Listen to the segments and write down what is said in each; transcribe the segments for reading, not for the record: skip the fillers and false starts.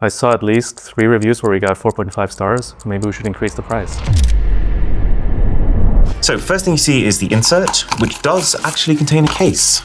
I saw at least 3 reviews where we got 4.5 stars. Maybe we should increase the price. So first thing you see is the insert, which does actually contain a case.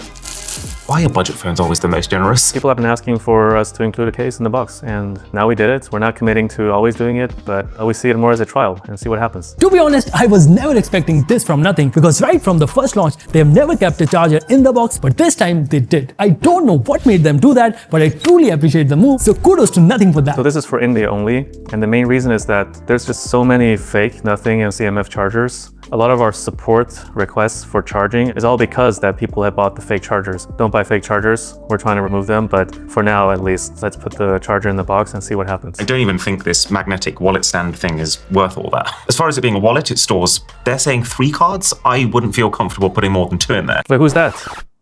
Why are budget phones always the most generous? People have been asking for us to include a case in the box, and now we did it. We're not committing to always doing it, but I always see it more as a trial and see what happens. To be honest, I was never expecting this from nothing, because right from the first launch, they have never kept a charger in the box, but this time they did. I don't know what made them do that, but I truly appreciate the move, so kudos to Nothing for that. So this is for India only, and the main reason is that there's just so many fake Nothing and CMF chargers. A lot of our support requests for charging is all because that people have bought the fake chargers. Don't buy fake chargers. We're trying to remove them, but for now at least, let's put the charger in the box and see what happens. I don't even think this magnetic wallet stand thing is worth all that. As far as it being a wallet, it stores, they're saying 3 cards. I wouldn't feel comfortable putting more than 2 in there. But who's that?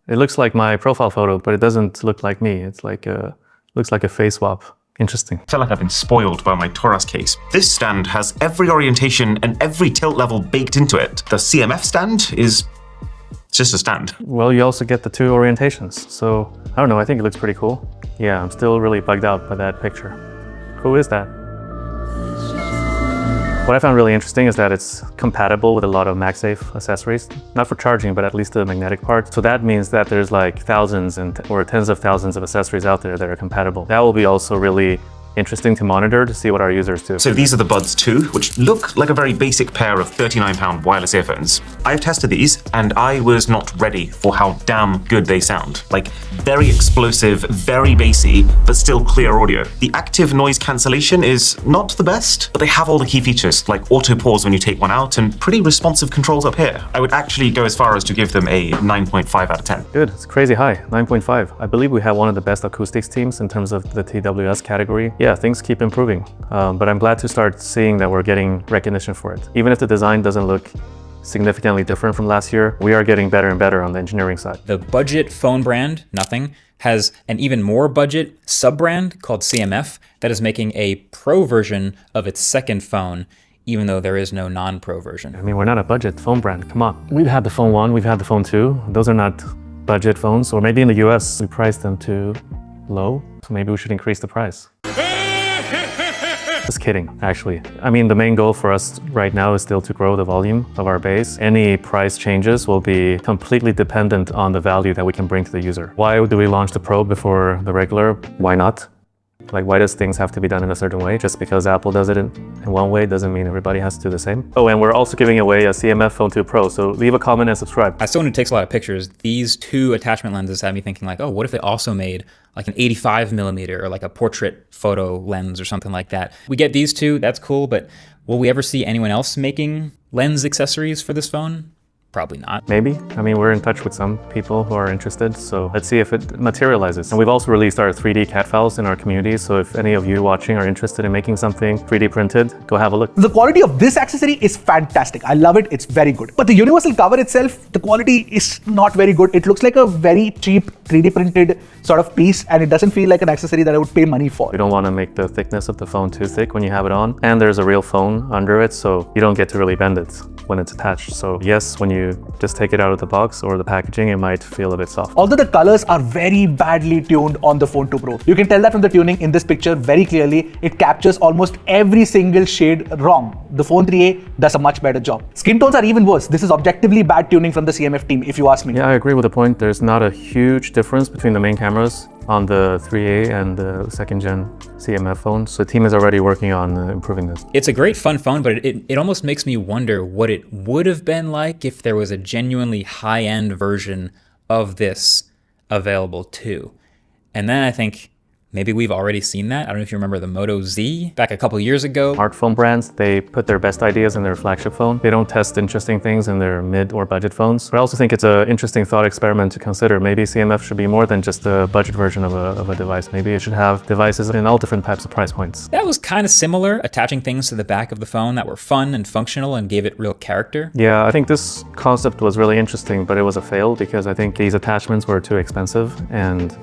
It looks like my profile photo, but it doesn't look like me. It's like looks like a face swap. Interesting. I feel like I've been spoiled by my Taurus case. This stand has every orientation and every tilt level baked into it. The CMF stand is just a stand. Well, you also get the 2 orientations. So, I don't know, I think it looks pretty cool. Yeah, I'm still really bugged out by that picture. Who is that? What I found really interesting is that it's compatible with a lot of MagSafe accessories, not for charging, but at least the magnetic part. So that means that there's like thousands or tens of thousands of accessories out there that are compatible. That will be also really interesting to monitor to see what our users do. So these are the Buds 2, which look like a very basic pair of £39 wireless earphones. I've tested these and I was not ready for how damn good they sound. Like very explosive, very bassy, but still clear audio. The active noise cancellation is not the best, but they have all the key features like auto pause when you take one out and pretty responsive controls up here. I would actually go as far as to give them a 9.5 out of 10. Good, it's crazy high, 9.5. I believe we have one of the best acoustics teams in terms of the TWS category. Yeah, things keep improving, but I'm glad to start seeing that we're getting recognition for it. Even if the design doesn't look significantly different from last year, we are getting better and better on the engineering side. The budget phone brand, Nothing, has an even more budget sub-brand called CMF that is making a pro version of its second phone, even though there is no non-pro version. I mean, we're not a budget phone brand, come on. We've had the phone 1, we've had the phone 2. Those are not budget phones, or maybe in the US we priced them too low, so maybe we should increase the price. Just kidding, actually. I mean, the main goal for us right now is still to grow the volume of our base. Any price changes will be completely dependent on the value that we can bring to the user. Why do we launch the Pro before the regular? Why not? Like, why does things have to be done in a certain way? Just because Apple does it in one way doesn't mean everybody has to do the same. Oh, and we're also giving away a CMF Phone 2 Pro, so leave a comment and subscribe. As someone who takes a lot of pictures, these 2 attachment lenses have me thinking like, oh, what if they also made like an 85mm or like a portrait photo lens or something like that? We get these 2, that's cool, but will we ever see anyone else making lens accessories for this phone? Probably not. Maybe. I mean, we're in touch with some people who are interested, so let's see if it materializes. And we've also released our 3D CAD files in our community, so if any of you watching are interested in making something 3D printed, go have a look. The quality of this accessory is fantastic. I love it, it's very good. But the universal cover itself, the quality is not very good. It looks like a very cheap 3D printed sort of piece, and it doesn't feel like an accessory that I would pay money for. We don't want to make the thickness of the phone too thick when you have it on, and there's a real phone under it, so you don't get to really bend it when it's attached. So yes, when you just take it out of the box or the packaging, it might feel a bit soft. Although the colors are very badly tuned on the Phone 2 Pro. You can tell that from the tuning in this picture very clearly. It captures almost every single shade wrong. The Phone 3a does a much better job. Skin tones are even worse. This is objectively bad tuning from the CMF team, if you ask me. Yeah, I agree with the point. There's not a huge difference between the main cameras on the 3A and the second gen CMF phone. So the team is already working on improving this. It's a great fun phone, but it almost makes me wonder what it would have been like if there was a genuinely high-end version of this available too. And then I think maybe we've already seen that. I don't know if you remember the Moto Z back a couple years ago. Smartphone brands, they put their best ideas in their flagship phone. They don't test interesting things in their mid or budget phones. But I also think it's an interesting thought experiment to consider. Maybe CMF should be more than just a budget version of a device. Maybe it should have devices in all different types of price points. That was kind of similar, attaching things to the back of the phone that were fun and functional and gave it real character. Yeah, I think this concept was really interesting, but it was a fail because I think these attachments were too expensive and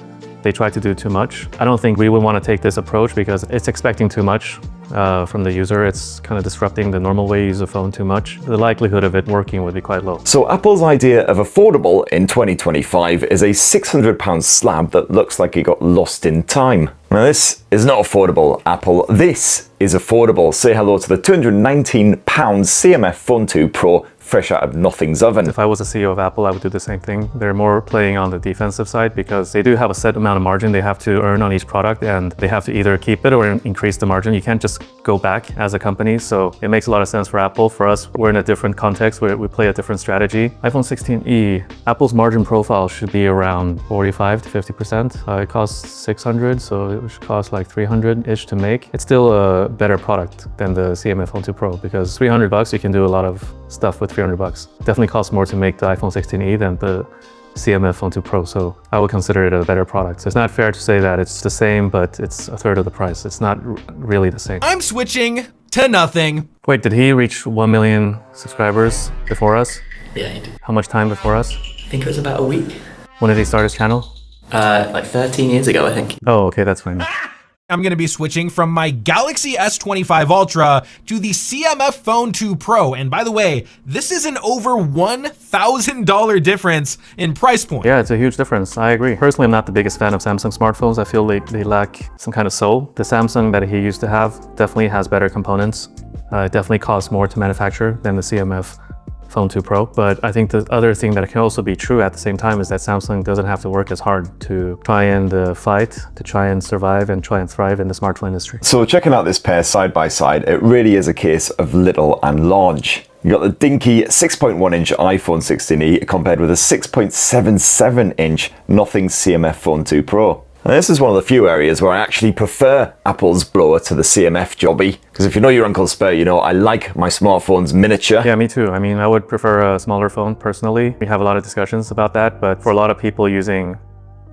they tried to do too much. I don't think we would want to take this approach because it's expecting too much from the user. It's kind of disrupting the normal way you use a phone too much. The likelihood of it working would be quite low. So Apple's idea of affordable in 2025 is a £600 slab that looks like it got lost in time. Now this is not affordable, Apple. This is affordable. Say hello to the £219 CMF Phone 2 Pro fresh out of nothing's oven. If I was a CEO of Apple, I would do the same thing. They're more playing on the defensive side because they do have a set amount of margin they have to earn on each product, and they have to either keep it or increase the margin. You can't just go back as a company. So it makes a lot of sense for Apple. For us, we're in a different context where we play a different strategy. iPhone 16e, Apple's margin profile should be around 45 to 50%. It costs 600, so it should cost like 300-ish to make. It's still a better product than the CMF Phone 2 Pro because $300 you can do a lot of stuff with $300. Definitely costs more to make the iPhone 16e than the CMF Phone 2 Pro, so I would consider it a better product. So it's not fair to say that it's the same, but it's a third of the price. It's not really the same. I'm switching to nothing. Wait, did he reach 1 million subscribers before us? Yeah, he did. How much time before us? I think it was about a week. When did he start his channel? Like 13 years ago, I think. Oh, okay, that's fine. I'm going to be switching from my Galaxy S25 Ultra to the CMF Phone 2 Pro. And by the way, this is an over $1,000 difference in price point. Yeah, it's a huge difference. I agree. Personally, I'm not the biggest fan of Samsung smartphones. I feel they lack some kind of soul. The Samsung that he used to have definitely has better components. It definitely costs more to manufacture than the CMF Phone 2 Pro, but I think the other thing that can also be true at the same time is that Samsung doesn't have to work as hard to try and fight, to try and survive and try and thrive in the smartphone industry. So checking out this pair side by side, it really is a case of little and large. You got the dinky 6.1-inch iPhone 16e compared with a 6.77-inch Nothing CMF Phone 2 Pro. And this is one of the few areas where I actually prefer Apple's blower to the CMF jobby. Because if you know your Uncle Spare, you know I like my smartphones miniature. Yeah, me too. I mean, I would prefer a smaller phone personally. We have a lot of discussions about that, but for a lot of people using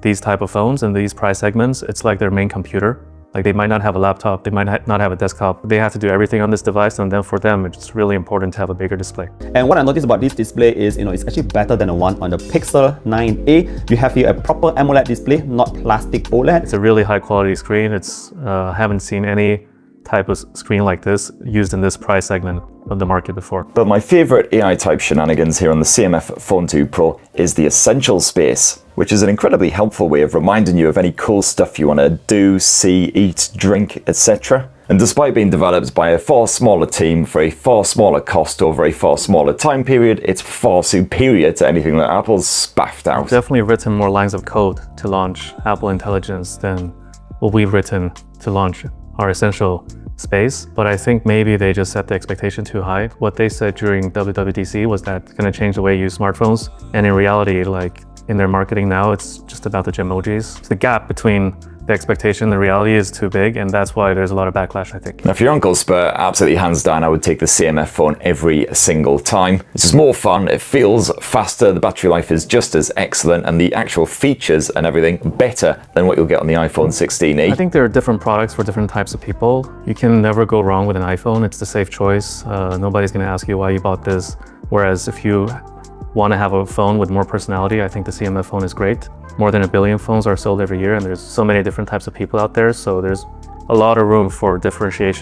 these type of phones and these price segments, it's like their main computer. Like they might not have a laptop, they might not have a desktop. They have to do everything on this device, and then for them, it's really important to have a bigger display. And what I noticed about this display is, it's actually better than the one on the Pixel 9a. You have here a proper AMOLED display, not plastic OLED. It's a really high quality screen. It's haven't seen any type of screen like this used in this price segment of the market before. But my favorite AI type shenanigans here on the CMF Phone 2 Pro is the Essential space, which is an incredibly helpful way of reminding you of any cool stuff you want to do, see, eat, drink, etc. And despite being developed by a far smaller team for a far smaller cost over a far smaller time period, it's far superior to anything that Apple's spaffed out. We've definitely written more lines of code to launch Apple Intelligence than what we've written to launch our Essential space, but I think maybe they just set the expectation too high. What they said during WWDC was that it's going to change the way you use smartphones, and in reality, like in their marketing now, it's just about the Gemojis. So the gap between the expectation and the reality is too big, and that's why there's a lot of backlash, I think. Now, for your Uncle Spur, absolutely hands down, I would take the CMF phone every single time. It's just more fun, it feels faster, the battery life is just as excellent, and the actual features and everything better than what you'll get on the iPhone 16e. I think there are different products for different types of people. You can never go wrong with an iPhone. It's the safe choice. Nobody's going to ask you why you bought this. Whereas if you want to have a phone with more personality, I think the CMF phone is great. More than 1 billion phones are sold every year, and there's so many different types of people out there, so there's a lot of room for differentiation.